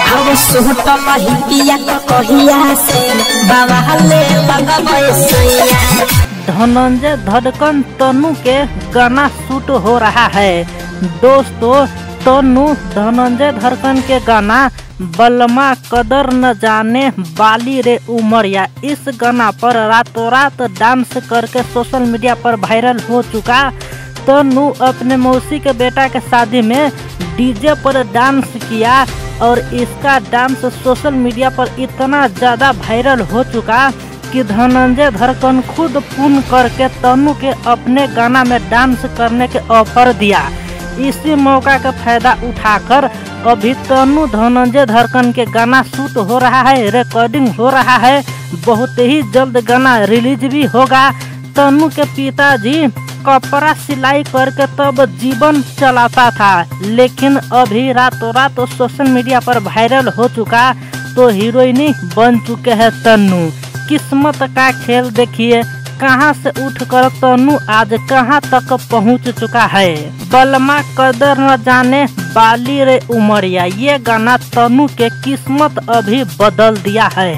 अब सोहट महिया कहिया से बाबा ले लगबे सैया। धनंजय धड़कन तनु के गाना शूट हो रहा है। दोस्तों तनु धनंजय धड़कन के गाना बलमा कदर न जाने बाली रे उमरिया, इस गाना पर रातों रात डांस करके सोशल मीडिया पर वायरल हो चुका। तनु अपने मौसी के बेटा के शादी में डीजे पर डांस किया और इसका डांस सोशल मीडिया पर इतना ज़्यादा वायरल हो चुका कि धनंजय धड़कन खुद फोन करके तनु के अपने गाना में डांस करने के ऑफर दिया। इसी मौका का फायदा उठाकर अभी तनु धनंजय धड़कन के गाना शूट हो रहा है, रिकॉर्डिंग हो रहा है। बहुत ही जल्द गाना रिलीज भी होगा। तनु के पिताजी कपड़ा सिलाई करके तब जीवन चलाता था, लेकिन अभी रातों रात सोशल मीडिया पर वायरल हो चुका तो हीरोइनी बन चुके हैं तनु। किस्मत का खेल देखिए, कहां से उठकर तनु आज कहां तक पहुंच चुका है। बलमा कदर न जाने बाली रे उमरिया, ये गाना तनु के किस्मत अभी बदल दिया है।